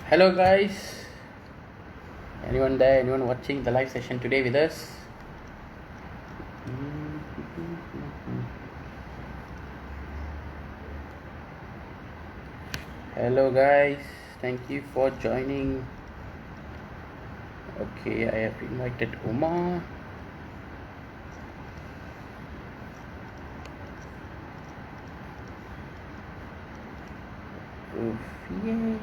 Hello, guys. Anyone there? Anyone watching the live session today with us? Hello, guys. Thank you for joining. Okay, I have invited Uma. Oof, yay.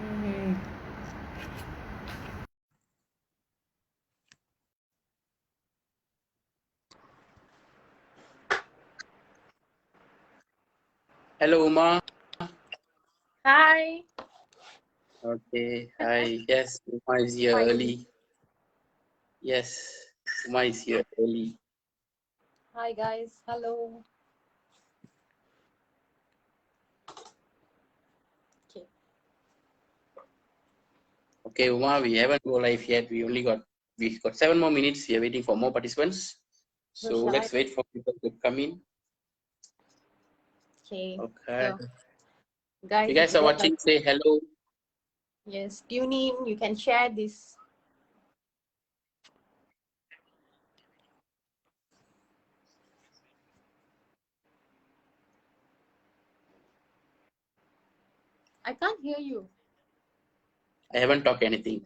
Hello, Uma. Hi. Okay, hi. Yes, Uma is here early. Yes, Uma is here early. Hi, guys. Hello. Okay. Okay, Uma, we haven't go live yet. We got 7 more minutes. We are waiting for more participants. So let's wait for people to come in. Okay. Okay. So, guys, If you guys are watching, say hello. Yes, tune in. You can share this. I can't hear you. I haven't talked anything.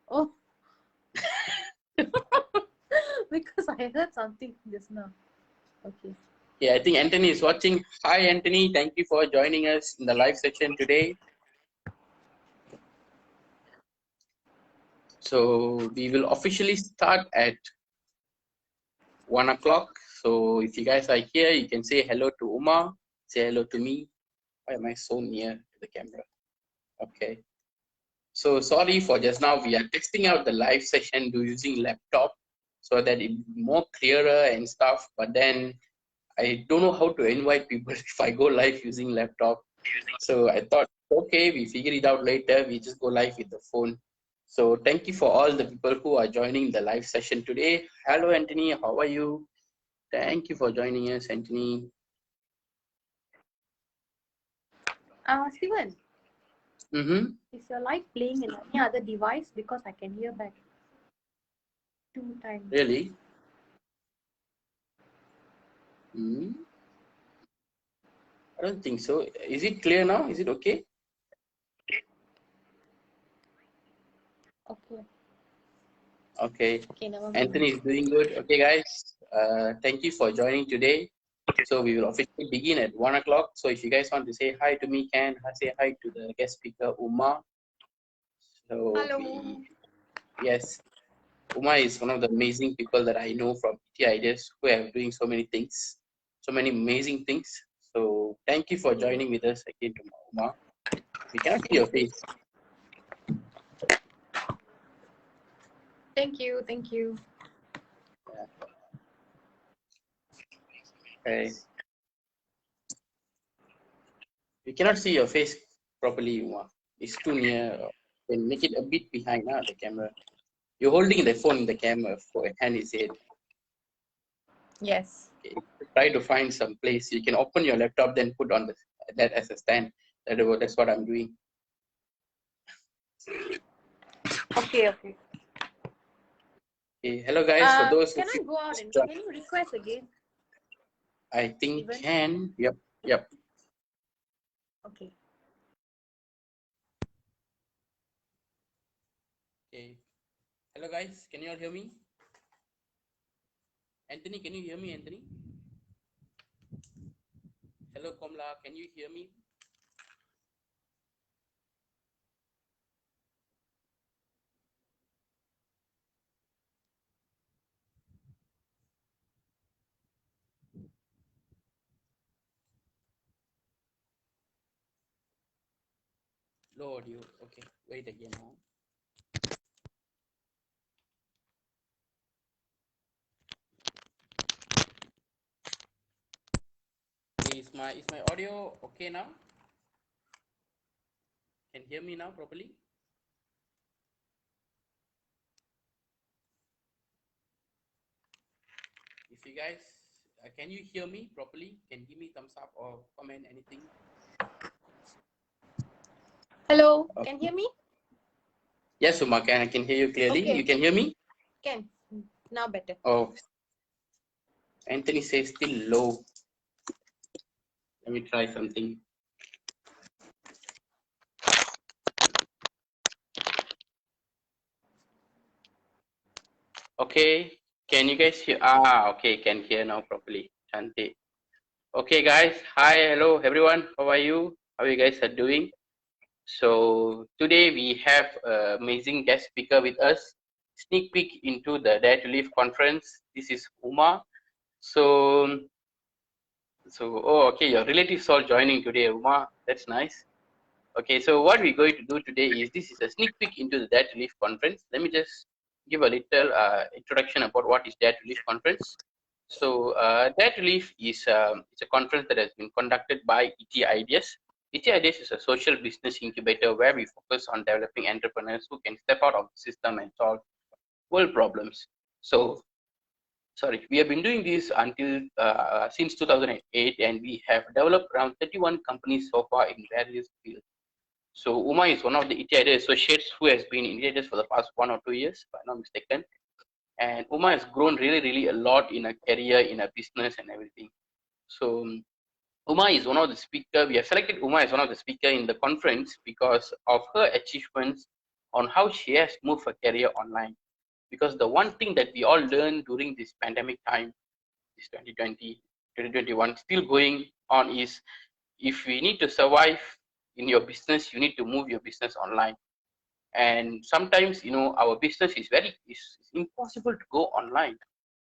Oh. Because I heard something just now. Okay. Yeah, I think Anthony is watching. Hi, Anthony. Thank you for joining us in the live session today. So we will officially start at 1 o'clock. So if you guys are here, you can say hello to Uma, say hello to me. Why am I so near to the camera? Okay. So sorry for just now. We are testing out the live session using laptop so that it be more clearer and stuff. But then I don't know how to invite people if I go live using laptop. So I thought, okay, we figure it out later. We just go live with the phone. So thank you for all the people who are joining the live session today. Hello, Anthony. How are you? Thank you for joining us, Anthony. Steven. Is your live playing in any other device? Because I can hear back 2 times. Really? I don't think so. Is it clear now? Is it okay? Okay. Okay. Okay, never mind. Anthony is doing good. Okay, guys. Thank you for joining today. So we will officially begin at 1 o'clock. So if you guys want to say hi to me, can say hi to the guest speaker, Uma. So Hello. Yes, Uma is one of the amazing people that I know from PT Ideas who are doing so many things, so many amazing things. So thank you for joining with us again, Uma. We cannot see your face. Thank you. Thank you. Yeah. Okay. We cannot see your face properly, Uma. It's too near. Then make it a bit behind the camera. You're holding the phone in the camera for hand is it. Yes. Okay. Try to find some place. You can open your laptop, then put on that as a stand. That's what I'm doing. Okay. Okay. Okay. Hello, guys. For those can who I go out and can you request again? I think Steven? can. Yep. Okay. Okay. Hello, guys. Can you all hear me? Anthony, can you hear me, Anthony? Hello, Komla. Can you hear me? Low audio. Okay. Wait again now. Is my audio okay now? Can you hear me now properly? If you guys can you hear me properly? Can give me thumbs up or comment anything. Hello. Okay. Can you hear me? Yes, Uma, I can hear you clearly. Okay. You can hear me? Can. Now better. Oh, Anthony says still low. Let me try something. Okay, can you guys hear? Ah, okay, can hear now properly. Chante. Okay, guys. Hi, hello, everyone. How are you? How you guys are doing? So today we have an amazing guest speaker with us. Sneak peek into the Dare to Live conference. This is Uma. So, oh, okay, your relatives all joining today, Uma. That's nice. Okay, so what we're going to do today is this is a sneak peek into the Dare to Live conference. Let me just give a little introduction about what is Dare to Live conference. So Dare to Live is it's a conference that has been conducted by ET Ideas. ET Ideas is a social business incubator where we focus on developing entrepreneurs who can step out of the system and solve world problems. So, sorry, we have been doing this until since 2008, and we have developed around 31 companies so far in various fields. So Uma is one of the ETID associates who has been in ETIDs for the past 1 or 2 years, if I'm not mistaken. And Uma has grown really a lot in her career, in her business and everything. So Uma is one of the speakers. We have selected Uma as one of the speakers in the conference because of her achievements on how she has moved her career online. Because the one thing that we all learned during this pandemic time, this 2020, 2021, still going on, is if we need to survive in your business, you need to move your business online. And sometimes, our business is it's impossible to go online.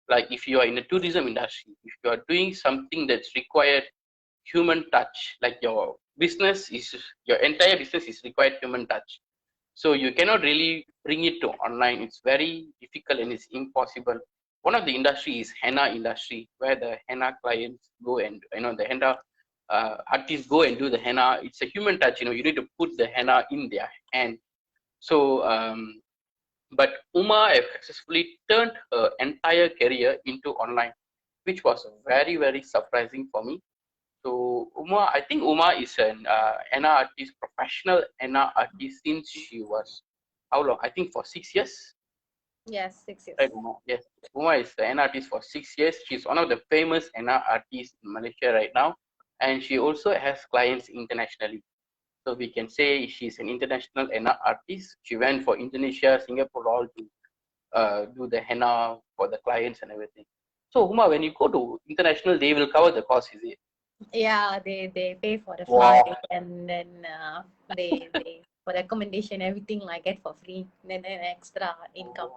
Like if you are in the tourism industry, if you are doing something that's required human touch, like your entire business is required human touch. So you cannot really bring it to online. It's very difficult and it's impossible. One of the industry is henna industry, where the henna clients go and the henna artists go and do the henna. It's a human touch. You need to put the henna in their hand. So, but Uma have successfully turned her entire career into online, which was very surprising for me. So I think Uma is an henna artist, professional henna artist since she was how long? I think for 6 years. Yes, 6 years. Right, Uma. Yes, Uma is an henna artist for 6 years. She's one of the famous henna artists in Malaysia right now, and she also has clients internationally. So we can say she's an international henna artist. She went for Indonesia, Singapore, all to do the henna for the clients and everything. So Uma, when you go to international, they will cover the cost, is it? Yeah, they pay for the flight and then they for the accommodation, everything I get for free. Then extra income.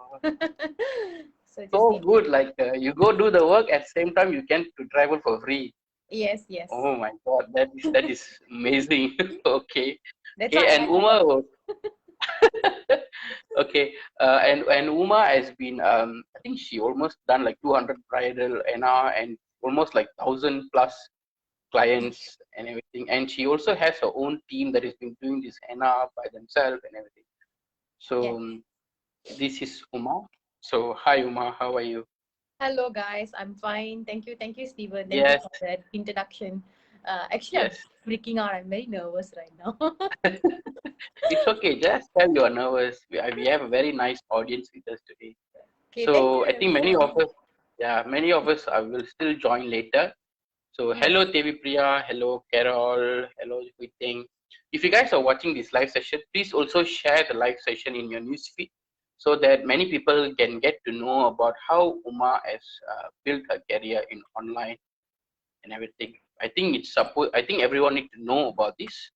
So good, like you go do the work at the same time you can to travel for free. Yes. Oh my God, that is amazing. Okay. That's Okay, and Uma. Okay, and Uma has been I think she almost done like 200 bridal henna and almost like 1,000 plus clients and everything. And she also has her own team that has been doing this henna by themselves and everything. So this is Uma. So hi Uma, how are you? Hello guys, I'm fine. Thank you, Steven. Thank you for that introduction. Actually, I'm freaking out. I'm very nervous right now. It's okay. Just tell you're nervous. We have a very nice audience with us today. Okay, so I think many of us will still join later. So hello Tevi Priya, hello Carol, hello Huiting. If you guys are watching this live session, please also share the live session in your newsfeed so that many people can get to know about how Uma has built her career in online and everything. I think everyone need to know about this.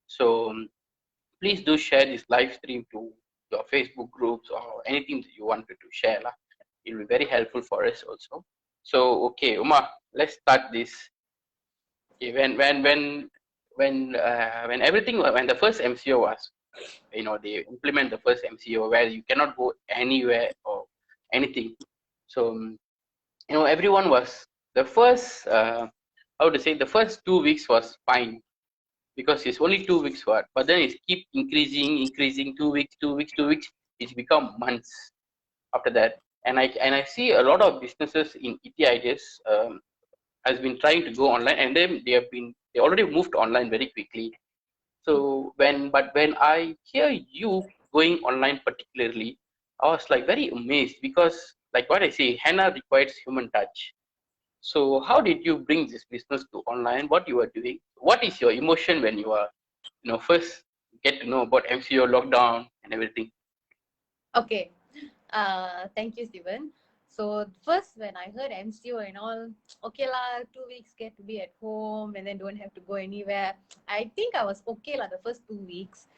So please do share this live stream to your Facebook groups or anything that you wanted to share. It will be very helpful for us also. So okay, Uma, let's start this. Okay, when the first MCO was, they implement the first MCO where you cannot go anywhere or anything. So everyone was the first the first 2 weeks was fine because it's only 2 weeks what, but then it keep increasing 2 weeks, 2 weeks, 2 weeks. It's become months after that, and I see a lot of businesses in ET Ideas has been trying to go online, and then they already moved online very quickly. So when I hear you going online particularly, I was like very amazed because, like what I say, henna requires human touch. So how did you bring this business to online? What you are doing? What is your emotion when you are, first get to know about MCO lockdown and everything? Okay. Thank you, Steven. So first, when I heard MCO and all, okay lah, 2 weeks get to be at home and then don't have to go anywhere. I think I was okay lah the first 2 weeks.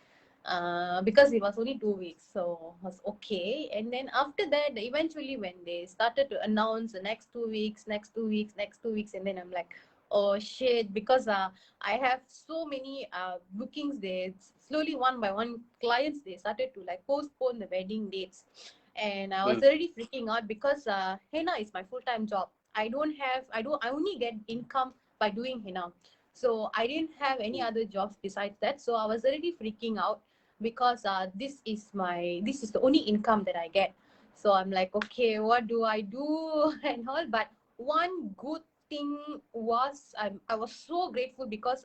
Because it was only 2 weeks, so it was okay. And then after that, eventually when they started to announce the next 2 weeks, next 2 weeks, next 2 weeks, and then I'm like, oh shit, because I have so many bookings. They slowly one by one clients, they started to like postpone the wedding dates, and I was already freaking out because henna is my full-time job. I only get income by doing henna. So I didn't have any other jobs besides that. So I was already freaking out because this is the only income that I get. So I'm like, okay, what do I do and all? But one good thing was I was so grateful because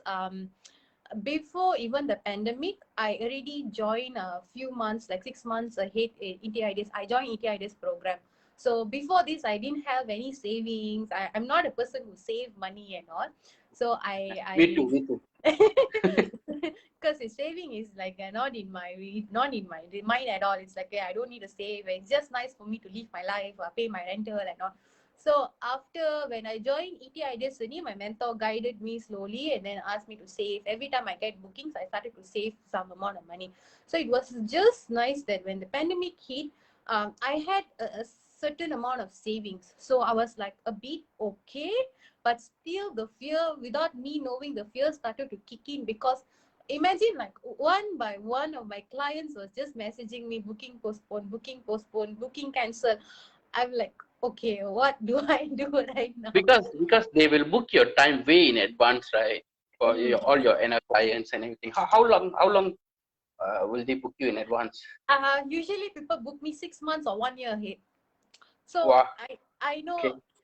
before even the pandemic, I already joined a few months, like 6 months ahead in ETIDS. I joined ETIDS program. So before this, I didn't have any savings. I'm not a person who save money and all. So Me too, me too. because saving is like not in my mind at all. It's like, yeah, I don't need to save. It's just nice for me to live my life, pay my rental and all. So after when I joined ETIDS, my mentor guided me slowly and then asked me to save. Every time I get bookings, I started to save some amount of money. So it was just nice that when the pandemic hit, I had a certain amount of savings. So I was like a bit okay, but still the fear, without me knowing, the fear started to kick in because imagine like one by one of my clients was just messaging me, booking postponed, booking cancelled. I'm like, okay, what do I do right now? Because they will book your time way in advance, right? For all your NR clients and everything. How long will they book you in advance? Usually people book me 6 months or 1 year ahead. So Wow. I know,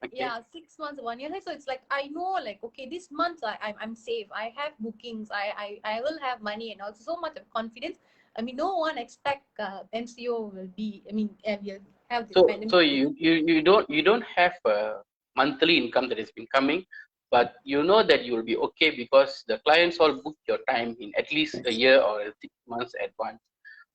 Okay. yeah, 6 months, 1 year ahead. So it's like I know, like, okay, this month I'm safe. I have bookings. I will have money and also so much of confidence. I mean, no one expect MCO will be. I mean, will have this pandemic. So you don't have a monthly income that has been coming, but you know that you will be okay because the clients all book your time in at least a year or 6 months advance.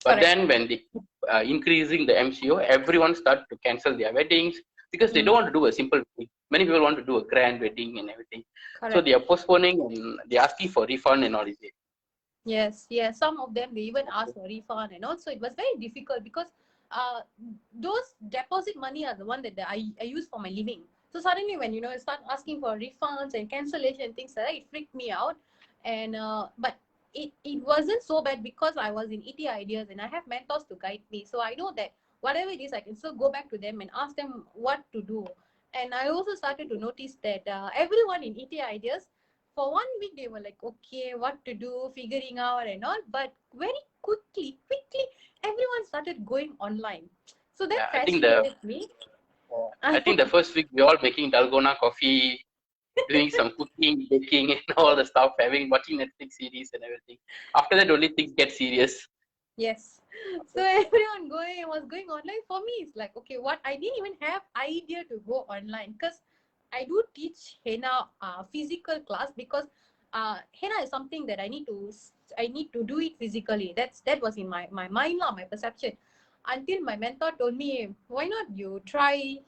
But Correct. then when they keep increasing the MCO, everyone start to cancel their weddings because they don't want to do a simple wedding. Many people want to do a grand wedding and everything. Correct. So they are postponing and they're asking for refund and all is it. Yes, yes. Some of them they even ask for refund and also it was very difficult because those deposit money are the one that I use for my living. So suddenly when start asking for refunds and cancellation things like that, it freaked me out. And but it wasn't so bad because I was in ET ideas and I have mentors to guide me. So I know that whatever it is, I can still go back to them and ask them what to do. And I also started to notice that everyone in ET ideas, for 1 week they were like, okay, what to do, figuring out and all, but very quickly everyone started going online. So that fascinated me. I think the first week we all making dalgona coffee, doing some cooking, baking, and all the stuff, watching Netflix series and everything. After that, only things get serious. Yes. So everyone was going online. For me, it's like, okay, what I didn't even have idea to go online because I do teach henna physical class because henna is something that I need to do it physically. That was in my mind lah, my perception. Until my mentor told me, why not you try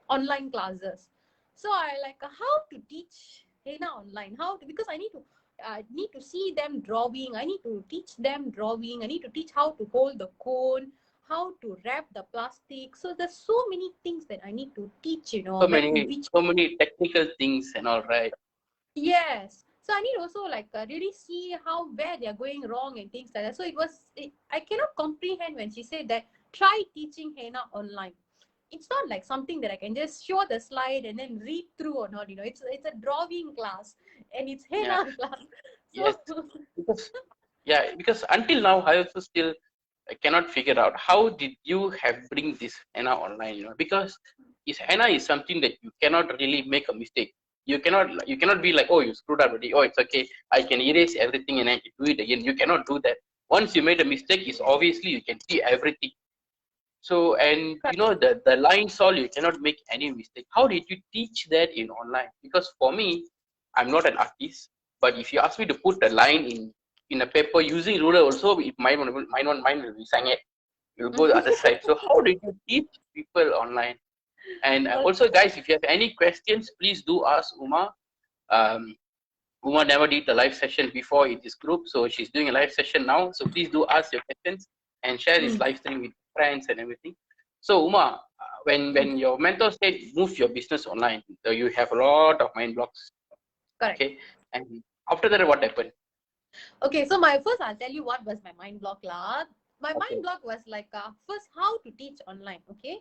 online classes? So I like how to teach henna online. Because I need to see them drawing. I need to teach them drawing. I need to teach how to hold the cone, how to wrap the plastic. So there's so many things that I need to teach, So many technical things and all, right? Yes. So I need also like really see where they are going wrong and things like that. So I cannot comprehend when she said that try teaching henna online. It's not like something that I can just show the slide and then read through or not. It's a drawing class and it's henna class. So, yes. Because until now I also still cannot figure out how did you bring this henna online. Because henna is something that you cannot really make a mistake. You cannot be like, oh, you screwed up already. Oh, it's okay. I can erase everything and I can do it again. You cannot do that. once you made a mistake, it's obviously you can see everything. So, and you know, the lines all, you cannot make any mistake. How did you teach that in online? Because for me, I'm not an artist, but if you ask me to put a line in a paper using ruler also, it mine will be sang it. You'll go the other side. So how did you teach people online? And also, guys, if you have any questions, please do ask Uma. Um, Uma never did the live session before in this group, so she's doing a live session now. So please do ask your questions and share this live stream with friends and everything. So Uma, when your mentor said move your business online, you have a lot of mind blocks. Correct. Okay, and after that, what happened? Okay, so I'll tell you what was my mind block lah. My mind block was like first how to teach online, okay?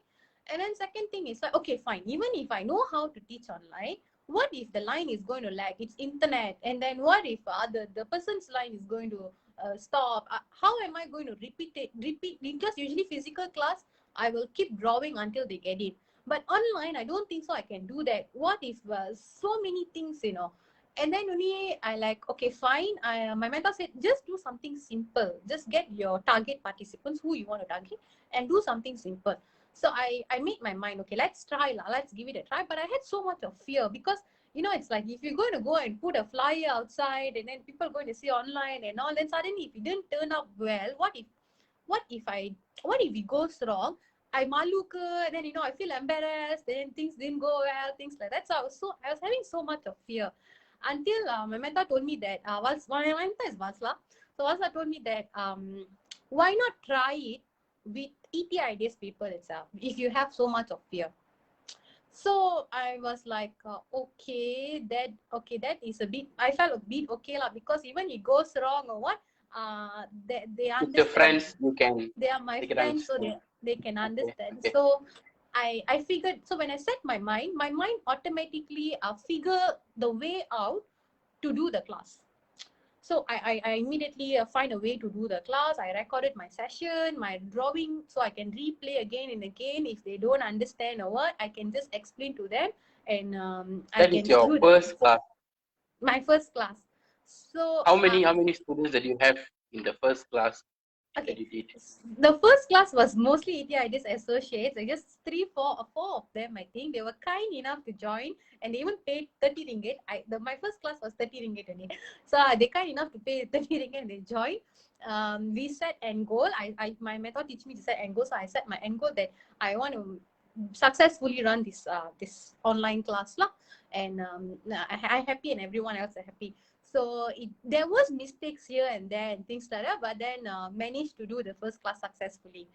And then second thing is like, okay, fine. Even if I know how to teach online, what if the line is going to lag? It's internet. And then what if the person's line is going to stop? How am I going to repeat? Because usually physical class, I will keep drawing until they get it. But online, I don't think so I can do that. What if so many things, you know? And then only I like, okay, fine. My mentor said, just do something simple. Just get your target participants, who you want to target, and do something simple. So I made my mind, okay, let's try, let's give it a try. But I had so much of fear because, you know, it's like if you're going to go and put a flyer outside and then people are going to see online and all, then suddenly if it didn't turn out well, what if it goes wrong? I malu ke, and then, you know, I feel embarrassed, then things didn't go well, things like that. So I was having so much of fear until my mentor told me that my mentor is Vasla. So Vasla told me that why not try it with ETIDS paper itself if you have so much of fear. So I was like, okay, that is a bit. I felt a bit okay lah, because even it goes wrong or what, they understand. With your friends, you can. They are my friends, so they can understand. Okay. So I figured. So when I set my mind automatically figure the way out to do the class. So I immediately find a way to do the class. I recorded my session, my drawing, so I can replay again and again. If they don't understand or what, I can just explain to them. And that is your first class. My first class. So how many students that you have in the first class? Okay. The first class was mostly ETIDS associates. I guess four of them, I think. They were kind enough to join, and they even paid 30 ringgit. My first class was 30 ringgit only. So they kind enough to pay 30 ringgit and they joined. We set end goal. My mentor teach me to set end goal. So I set my end goal that I want to successfully run this online class lah. And I'm happy and everyone else are happy. So there was mistakes here and there and things like that, but then managed to do the first class successfully.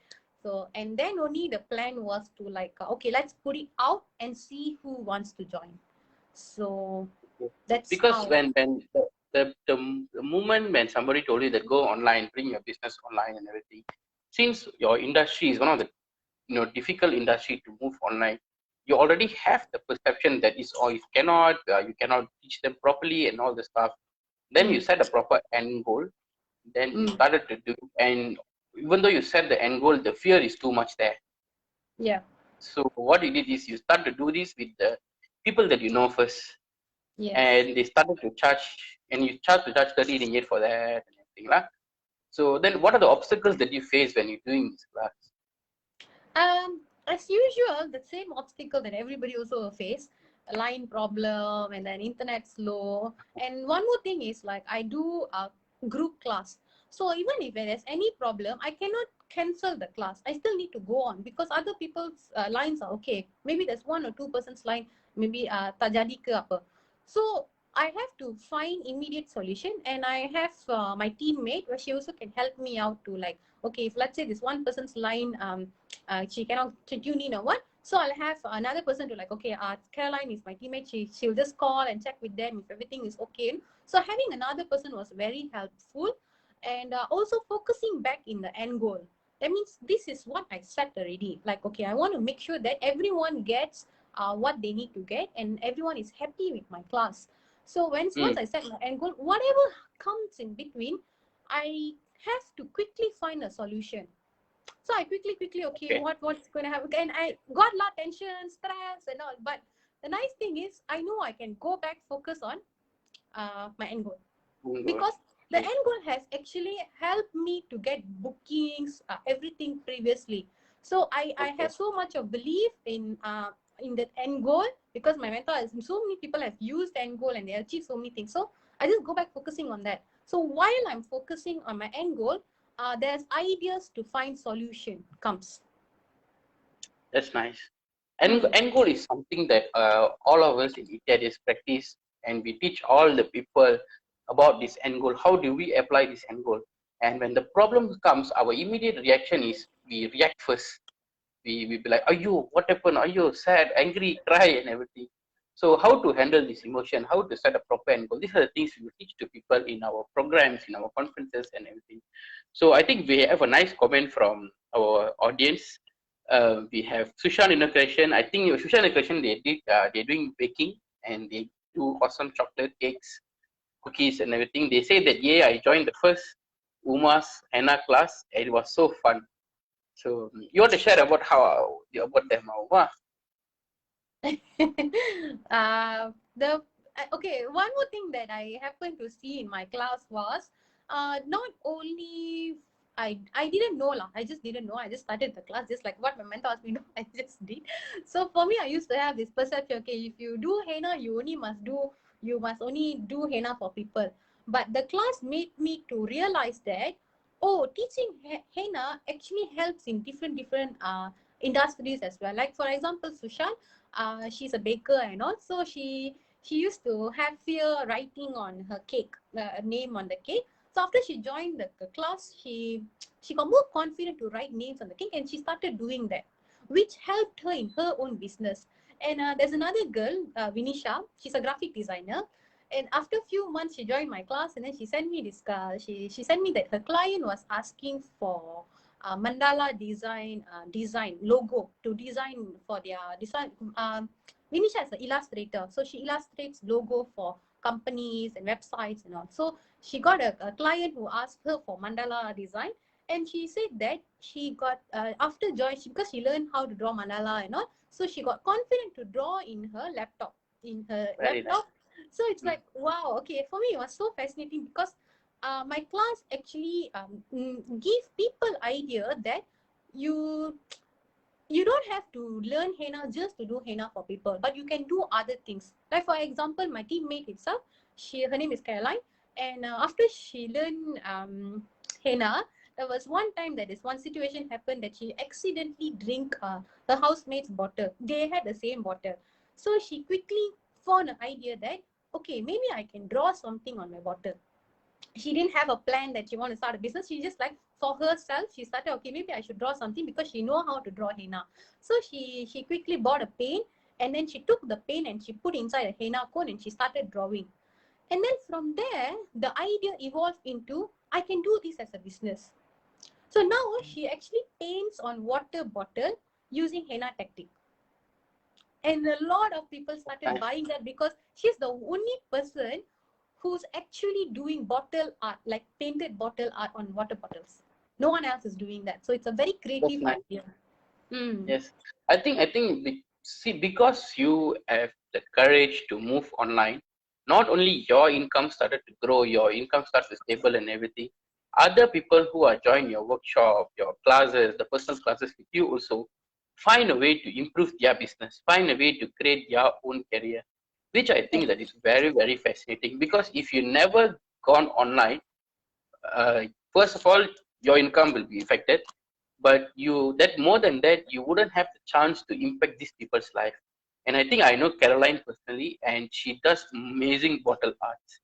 So, and then only the plan was to like, okay, let's put it out and see who wants to join. So that's because when the moment when somebody told you that go online, bring your business online and everything, since your industry is one of the difficult industry to move online, you already have the perception that is, you cannot teach them properly and all the stuff. Then you set a proper end goal. Then you started to do, and even though you set the end goal, the fear is too much there. Yeah. So what you did is you start to do this with the people that you know first. Yes. And they started to charge, and you charge 30 ringgit for that and everything lah. So then, what are the obstacles that you face when you're doing this class? As usual, the same obstacle that everybody also face. Line problem and then internet slow. And one more thing is like I do a group class. So even if there's any problem, I cannot cancel the class. I still need to go on because other people's lines are okay. Maybe there's 1 or 2 person's line, maybe tak jadi ke apa. So I have to find immediate solution, and I have my teammate where she also can help me out to like, okay, if let's say this one person's line, she cannot tune in or what, so I'll have another person to like, okay, Caroline is my teammate. She'll just call and check with them if everything is okay. So having another person was very helpful, and also focusing back in the end goal. That means this is what I set already. Like, okay, I want to make sure that everyone gets what they need to get, and everyone is happy with my class. So once I set my end goal, whatever comes in between, I have to quickly find a solution. So I quickly, okay, what's going to happen? And I got a lot of tension, stress and all. But the nice thing is, I know I can go back, focus on my end goal. Because the end goal has actually helped me to get bookings, everything previously. So I have so much of belief in that end goal, because my mentor has, so many people have used end goal and they achieve so many things. So I just go back focusing on that. So while I'm focusing on my end goal, there's ideas to find solution comes. That's nice. End goal is something that all of us in ETS practice, and we teach all the people about this end goal. How do we apply this end goal? And when the problem comes, our immediate reaction is we react first. We be like, "Are you? What happened? Are you sad, angry, cry, and everything?" So how to handle this emotion? How to set a proper end goal? These are the things we teach to people in our programs, in our conferences, and everything. So I think we have a nice comment from our audience. We have Sushan Innovation. I think Sushan Innovation, they're doing baking and they do awesome chocolate cakes, cookies, and everything. They say that, yeah, I joined the first Uma's henna class and it was so fun. So you want to share about how about them, Uma? The okay, one more thing that I happened to see in my class was not only I didn't know lah. I just didn't know. I just started the class just like what my mentor asked me to do. I just did. So for me, I used to have this perception. Okay, if you do henna, you must only do henna for people. But the class made me to realize that, oh, teaching henna actually helps in different industries as well. Like for example, Sushan, she's a baker and all, so she used to have fear writing on her cake, name on the cake. So after she joined the class, she got more confident to write names on the cake, and she started doing that, which helped her in her own business. And there's another girl, Vinisha. She's a graphic designer, and after a few months, she joined my class, and then she sent me this. She sent me that her client was asking for mandala design logo to design for their design. Vinisha is an illustrator, so she illustrates logo for companies and websites and all. So she got a client who asked her for mandala design, and she said that she got after joining, because she learned how to draw mandala and all, so she got confident to draw in her laptop. Very nice. So it's like, wow, okay, for me it was so fascinating, because my class actually give people idea that you you don't have to learn henna just to do henna for people, but you can do other things. Like for example, my teammate itself, her name is Caroline, and after she learned henna, there was one time that this one situation happened that she accidentally drink her housemate's bottle. They had the same bottle, so she quickly found an idea that, okay, maybe I can draw something on my bottle. She didn't have a plan that she want to start a business. She just like, for herself, she started, okay, maybe I should draw something, because she know how to draw henna. So she quickly bought a paint, and then she took the paint and she put inside a henna cone and she started drawing. And then from there, the idea evolved into, I can do this as a business. So now she actually paints on water bottle using henna technique. And a lot of people started buying that, because she's the only person who's actually doing bottle art, like painted bottle art on water bottles. No one else is doing that. So it's a very creative Nice. idea. Yes, I think see, because you have the courage to move online, not only your income started to grow, your income starts to stable and everything. Other people who are joining your workshop, your classes, the personal classes with you also find a way to improve their business, find a way to create their own career, which I think that is very, very fascinating. Because if you never gone online, uh, first of all, your income will be affected, but that more than that, you wouldn't have the chance to impact these people's life. And I think I know Caroline personally, and she does amazing bottle arts.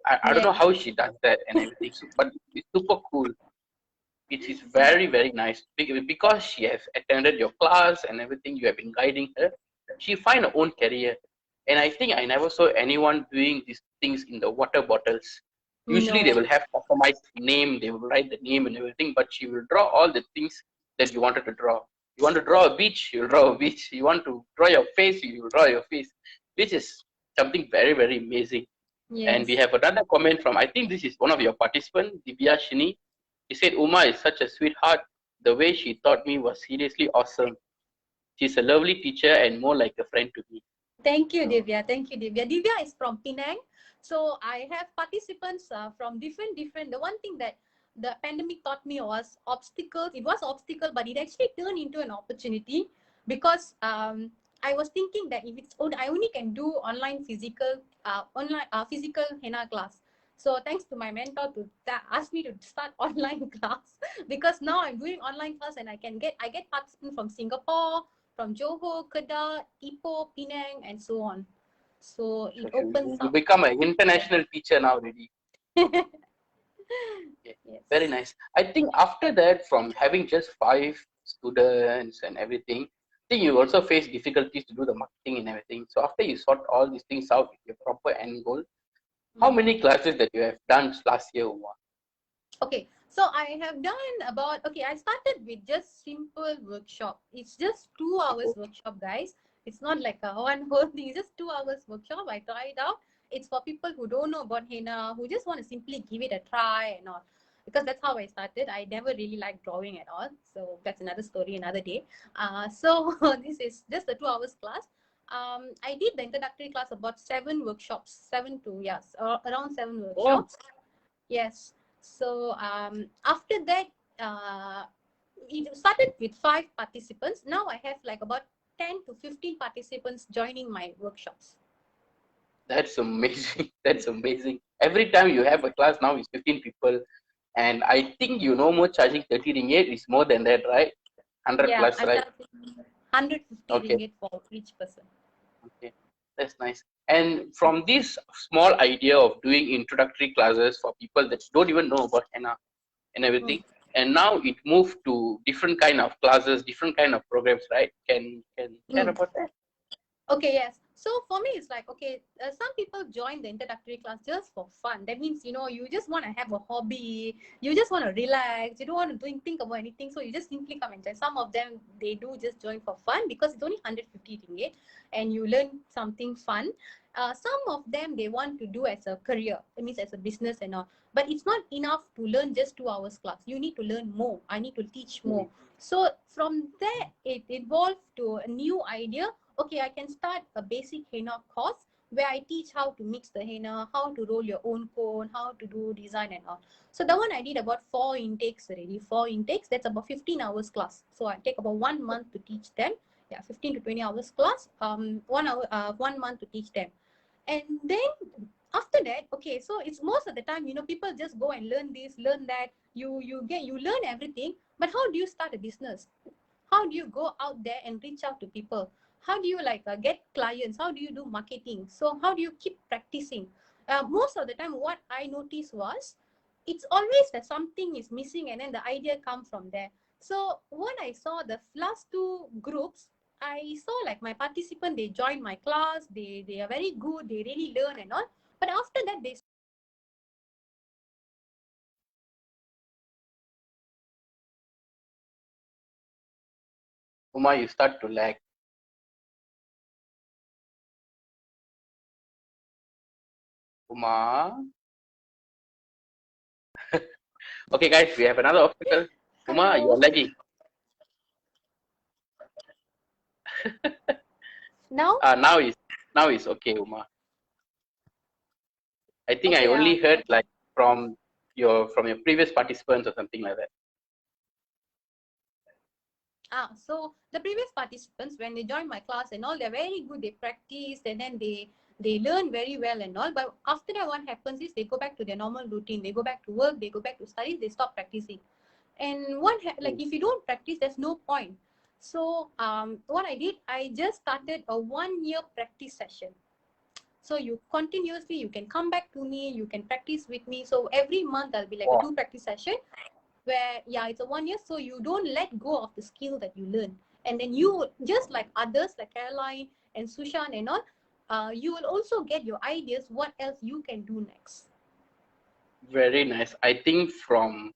I don't know how she does that and everything, but it's super cool. It is very, very nice because she has attended your class and everything. You have been guiding her. She find her own career, and I think I never saw anyone doing these things in the water bottles. Usually they No. will have customized name. They will write the name and everything, but she will draw all the things that you wanted to draw. You want to draw a beach, you'll draw a beach. You want to draw your face, you will draw your face, which is something very, very amazing. And we Yes. have another comment from, I think this is one of your participants, Divya Shini. She said, Uma is such a sweetheart. The way she taught me was seriously awesome. She's a lovely teacher and more like a friend to me. Thank you, So, Divya. Thank you, Divya. Divya is from Penang. So I have participants from different. The one thing that the pandemic taught me was obstacles. It was obstacle, but it actually turned into an opportunity because I was thinking that if it's I only can do online physical henna class. So thanks to my mentor to ask me to start online class because now I'm doing online class and I get participants from Singapore, from Johor, Kedah, Ipoh, Penang, and so on. So it So opens you up. become an international teacher now already. Okay. Yes. Very nice. I think after that, from having just 5 students and everything, I think you also face difficulties to do the marketing and everything. So after you sort all these things out with your proper end goal, how many classes that you have done last year, Uma? Okay, so I have done about, okay, I started with just simple workshop. It's just 2 hours Okay. workshop, guys. It's not like a one whole thing. It's just 2 hours workshop. I tried out. It's for people who don't know about henna, who just want to simply give it a try and all. Because that's how I started. I never really liked drawing at all. So that's another story, another day. So this is just a 2 hours class. I did the introductory class about 7 workshops, around 7 workshops. Yes. So after that, it started with 5 participants. Now I have like about 10 to 15 participants joining my workshops. That's amazing. That's amazing. Every time you have a class now, it's 15 people. And I think you no more charging 30 ringgit. It's more than that, right? 100 Yeah, plus, I'm right? charging 150 Okay. ringgit for each person. Okay. That's nice. And from this small idea of doing introductory classes for people that don't even know about henna and everything, and now it moved to different kind of classes, different kind of programs, right? Can share Mm. about that? Okay, yes. So for me, it's like, okay, some people join the introductory class just for fun. That means, you just want to have a hobby. You just want to relax. You don't want to think about anything. So you just simply come and join. Some of them, they do just join for fun because it's only 150 ringgit and you learn something fun. Some of them, they want to do as a career. It means as a business and all. But it's not enough to learn just 2 hours class. You need to learn more. I need to teach more. So from there, it evolved to a new idea. Okay, I can start a basic henna course where I teach how to mix the henna, how to roll your own cone, how to do design and all. So that one I did about 4 intakes already. 4 intakes, that's about 15 hours class. So I take about 1 month to teach them. Yeah, 15 to 20 hours class. 1 month to teach them. And then after that, okay, so it's most of the time, people just go and learn this, learn that. You learn everything, but how do you start a business? How do you go out there and reach out to people? How do you get clients? How do you do marketing? So how do you keep practicing? Most of the time what I noticed was it's always that something is missing and then the idea comes from there. So when I saw the last 2 groups, I saw like my participant, they joined my class, they are very good, they really learn and all. But after that, they Uma, you start to lag. Uma. Okay, guys, we have another obstacle. Uma, you are hello lagging. now. Now is okay, Uma. I think I Okay, only heard okay. like from your previous participants or something like that. So the previous participants, when they join my class and all, they're very good. They practice and then they learn very well and all. But after that, what happens is they go back to their normal routine. They go back to work. They go back to studies. They stop practicing. And like if you don't practice, there's no point. So what I did, I just started a 1 year practice session. So you can come back to me. You can practice with me. So every month there'll be like a Wow. 2 practice session where it's a 1 year, so you don't let go of the skill that you learn, and then you just like others like Caroline and Sushan and all, you will also get your ideas what else you can do next. Very nice. I think from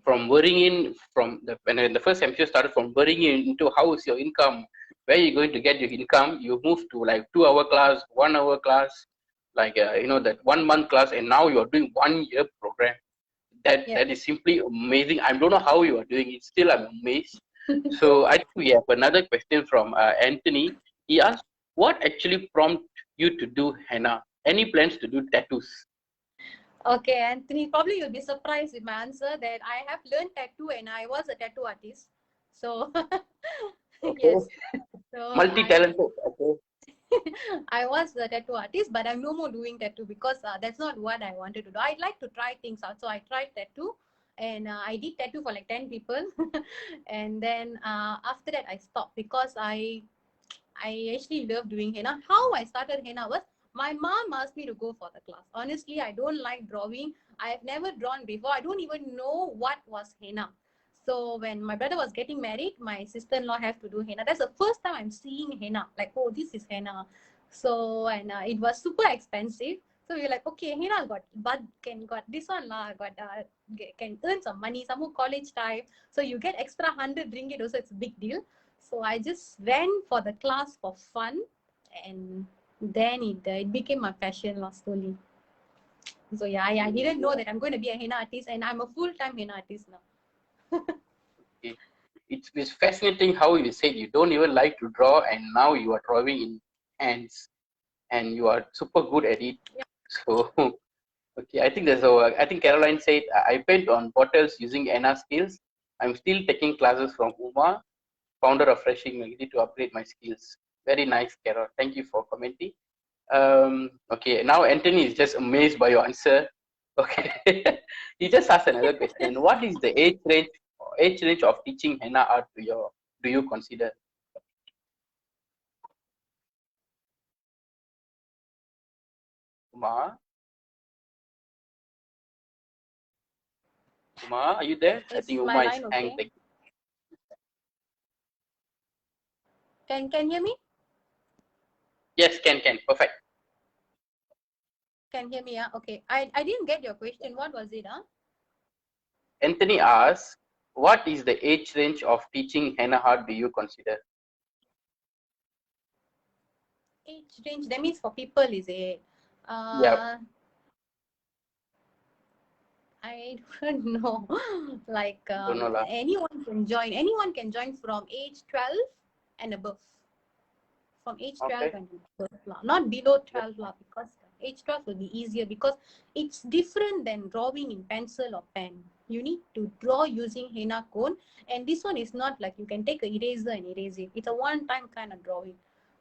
worrying from when the first semester started, from worrying into how is your income, where you're going to get your income, you move to like 2 hour class, 1 hour class, like that 1 month class, and now you're doing 1 year program. That Yeah. that is simply amazing. I don't know how you are doing it. Still, I'm amazed. So I think we have another question from Anthony. He asked, "What actually prompted you to do henna?" Any plans to do tattoos? Okay, Anthony, probably you'll be surprised with my answer that I have learned tattoo and I was a tattoo artist. So, Okay. yes. So, Multi-talented. Okay. I was a tattoo artist, but I'm no more doing tattoo because that's not what I wanted to do. I'd like to try things out. So, I tried tattoo and I did tattoo for like 10 people. And then after that, I stopped because I actually love doing henna. How I started henna was my mom asked me to go for the class. Honestly, I don't like drawing. I've never drawn before. I don't even know what was henna. So when my brother was getting married, my sister-in-law have to do henna. That's the first time I'm seeing henna. Like, oh, this is henna. So and it was super expensive. So we were like, okay, henna got, but can got this one lah, got can earn some money. Some more college time. So you get extra 100 ringgit also. It's a big deal. So I just went for the class for fun, and then it became my passion slowly. So yeah, I didn't know that I'm going to be a henna artist, and I'm a full-time henna artist now. Okay. It's fascinating how you said you don't even like to draw, and now you are drawing in hands, and you are super good at it. Yeah. So, okay, I think I think Caroline said I paint on bottles using henna skills. I'm still taking classes from Uma, founder of Freshing Magazine, to upgrade my skills. Very nice, Carol. Thank you for commenting. Okay, now Anthony is just amazed by your answer. Okay, he just asked another question. What is the age range of teaching henna art do you consider? Uma, are you there? I Is think my Uma is line hanged. okay? Can you hear me? Yes, can perfect. Can hear me? Yeah. Okay. I didn't get your question. What was it? Anthony asks, what is the age range of teaching henna art do you consider? Age range. That means for people, is it? Yeah. I don't know. Like Don't know lah. anyone can join. Anyone can join from age 12 and above. From age 12 Okay. and above, not below 12 because age 12 will be easier because it's different than drawing in pencil or pen. You need to draw using henna cone, and this one is not like you can take an eraser and erase it. It's a one-time kind of drawing.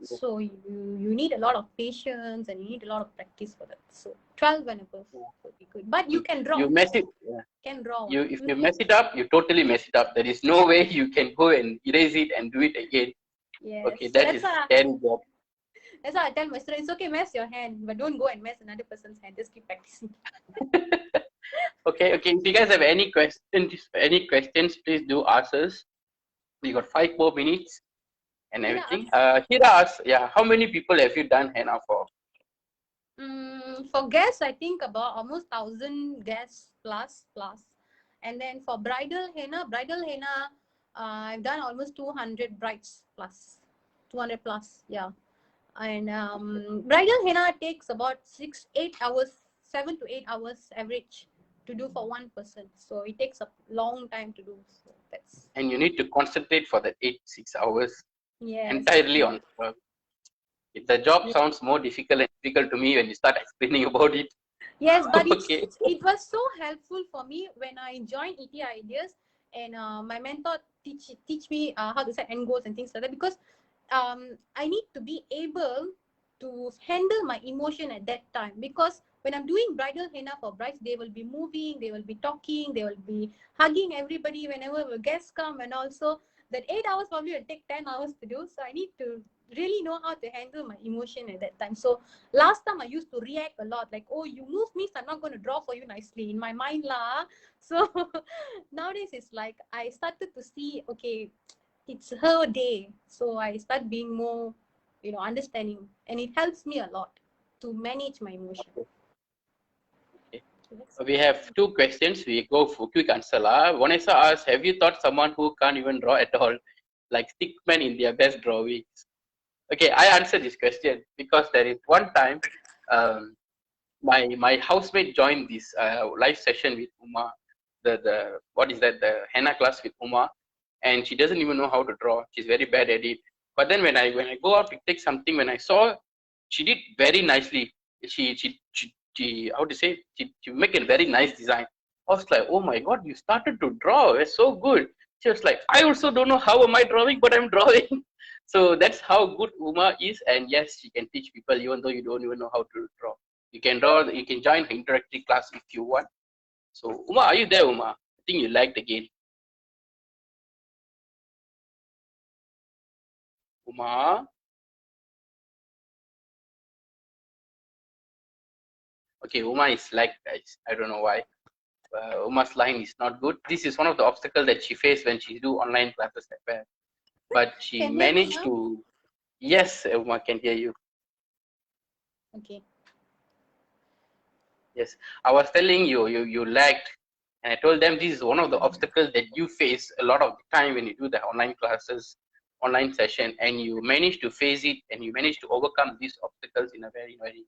So you need a lot of patience and you need a lot of practice for that. So 12 and above would be good. But you can draw. You mess it. Yeah. Can draw. If you mess it up, you totally mess it up. There is no way you can go and erase it and do it again. Yes. Okay, that is scary job. That's why I tell my students, it's okay, mess your hand, but don't go and mess another person's hand. Just keep practicing. Okay. If you guys have any questions, please do ask us. We got 5 more minutes and everything. Hira asks, how many people have you done henna for? For guests, I think about almost 1,000 guests plus. And then for bridal henna, I've done almost 200 brides plus. 200 plus, yeah. And bridal henna takes about 8 hours, 7 to 8 hours average to do for one person. So it takes a long time to do. So that's. And you need to concentrate for that 6 hours. Yes. Entirely on the job sounds more difficult to me when you start explaining about it. Yes, but it was so helpful for me when I joined ET Ideas, and my mentor teach me how to set end goals and things like that, because I need to be able to handle my emotion at that time, because when I'm doing bridal henna for brides, they will be moving, they will be talking, they will be hugging everybody whenever the guests come, and also that 8 hours probably will take 10 hours to do. So I need to really know how to handle my emotion at that time. So last time I used to react a lot, like, oh, you move me, so I'm not going to draw for you nicely in my mind lah. So nowadays it's like I started to see, okay, it's her day, so I start being more, understanding, and it helps me a lot to manage my emotion. Okay. We have 2 questions. We go for quick answer lah. Vanessa asks, have you thought someone who can't even draw at all, like stickman in their best drawings? Okay, I answered this question because there is one time my housemate joined this live session with Uma, the henna class with Uma, and she doesn't even know how to draw. She's very bad at it. But then when I go out to take something, when I saw she did very nicely, how to say, she make a very nice design. I was like, oh my god, you started to draw. It's so good. She was like, I also don't know how am I drawing, but I'm drawing. So that's how good Uma is. And yes, she can teach people even though you don't even know how to draw. You can draw. You can join her interactive class if you want. So Uma, are you there, Uma? I think you liked the game. Uma. Okay, Uma is like, guys. I don't know why. Uma's line is not good. This is one of the obstacles that she faced when she do online classes at where. But she Can managed hear me to. Yes, Uma can hear you. now? Okay. Yes, I was telling you, you lagged, and I told them this is one of the obstacles that you face a lot of the time when you do the online classes, online session, and you manage to face it, and you manage to overcome these obstacles in a very, very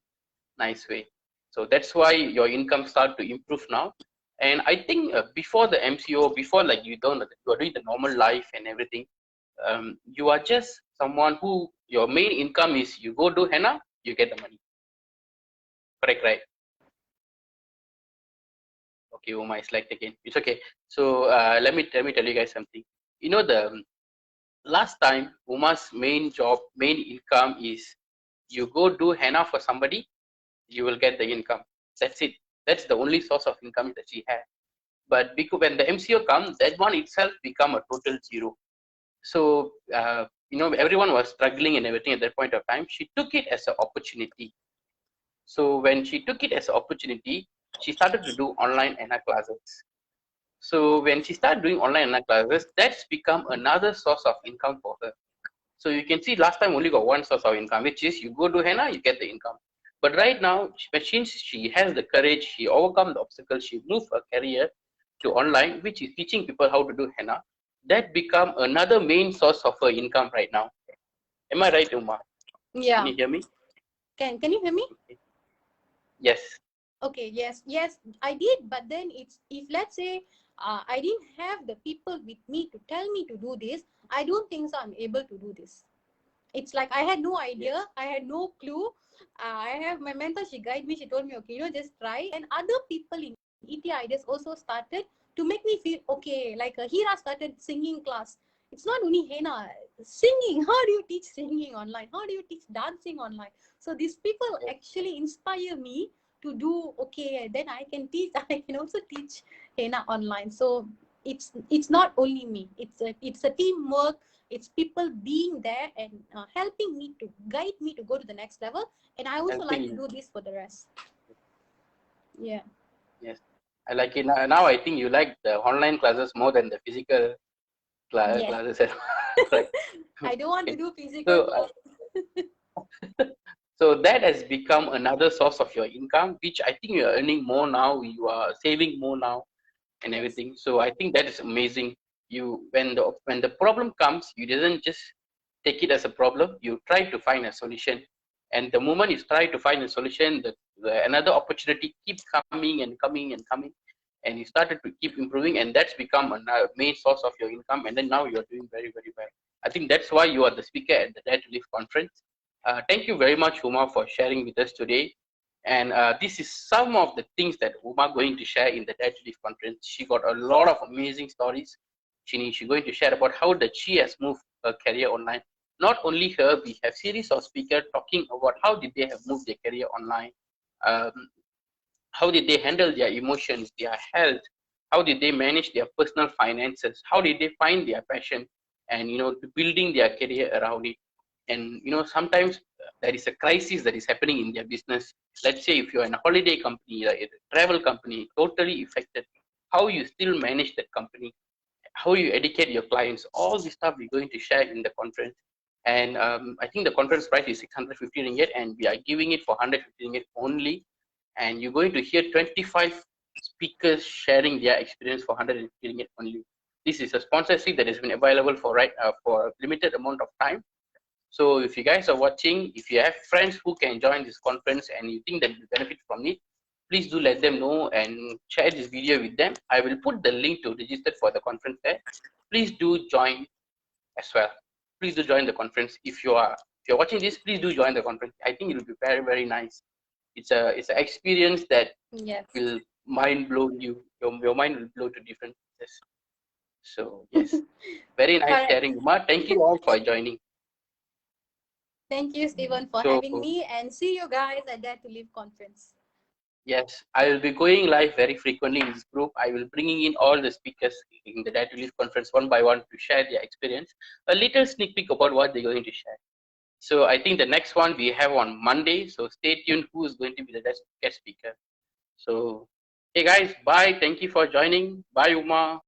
nice way. So that's why your income start to improve now. And I think before the MCO, before like you are doing the normal life and everything, you are just someone who your main income is you go do henna, you get the money. Correct, right? Okay, Uma is like again. It's okay. So let me tell you guys something. You know the last time Uma's main job, main income is you go do henna for somebody, you will get the income. That's it. That's the only source of income that she had. But because when the MCO comes, that one itself become a total zero. So everyone was struggling and everything at that point of time. She took it as an opportunity. So when she took it as an opportunity, she started to do online henna classes. So when she started doing online henna classes, that's become another source of income for her. So you can see last time only got one source of income, which is you go do henna, you get the income. But right now, since she has the courage, she overcome the obstacles, she moved her career to online, which is teaching people how to do henna. That become another main source of her income right now. Am I right, Uma? Yeah. Can you hear me? Can you hear me? Yes. Okay, yes, I did. But then it's, if let's say I didn't have the people with me to tell me to do this, I don't think so I'm able to do this. It's like I had no idea, Yes. I had no clue. I have my mentor, she guided me, she told me, okay, just try. And other people in ET Ideas also started to make me feel okay. Like Hira started singing class. It's not only henna, singing. How do you teach singing online? How do you teach dancing online? So these people actually inspire me to do okay. Then I can teach. I can also teach henna online. So it's not only me. It's a teamwork. It's people being there and helping me to guide me to go to the next level. And I also like to do this for the rest. Yeah. Yes. I like it. Now I think you like the online classes more than the physical classes. Right. I don't want to Okay. do physical. So that has become another source of your income, which I think you are earning more now. You are saving more now, and everything. So I think that is amazing. You when the problem comes, you didn't just take it as a problem. You try to find a solution, and the moment you try to find a solution, another opportunity keeps coming and coming and coming, and you started to keep improving, and that's become a main source of your income. And then now you are doing very, very well. I think that's why you are the speaker at the Dare to Live conference. Thank you very much, Uma, for sharing with us today. And this is some of the things that Uma going to share in the Dare to Live conference. She got a lot of amazing stories. She's going to share about how that she has moved her career online. Not only her, we have series of speakers talking about how did they have moved their career online, um, how did they handle their emotions, their health, how did they manage their personal finances, how did they find their passion, and building their career around it. And sometimes there is a crisis that is happening in their business. Let's say if you're in a holiday company, like a travel company, totally affected, how you still manage that company, how you educate your clients, all this stuff we're going to share in the conference. And I think the conference price is 650 ringgit, and we are giving it for 150 ringgit only. And you're going to hear 25 speakers sharing their experience for 150 ringgit only. This is a sponsorship that has been available for a limited amount of time. So if you guys are watching, if you have friends who can join this conference and you think that you benefit from it, please do let them know and share this video with them. I will put the link to register for the conference there. Please do join as well. Please do join the conference. If you're watching this, please do join the conference. I think it will be very, very nice. it's an experience that Yes. will mind blow you. Your mind will blow to different places. So yes, very nice Correct. sharing, Uma. Thank you all for joining. Thank you, Stephen, for So having me, and see you guys at Dare to Live conference. yes, I will be going live very frequently in this group. I will bringing in all the speakers in the Dare to Live conference one by one to share their experience. A little sneak peek about what they're going to share. So I think the next one we have on Monday. So stay tuned. Who is going to be the guest speaker? So hey guys, bye. Thank you for joining. Bye, Uma.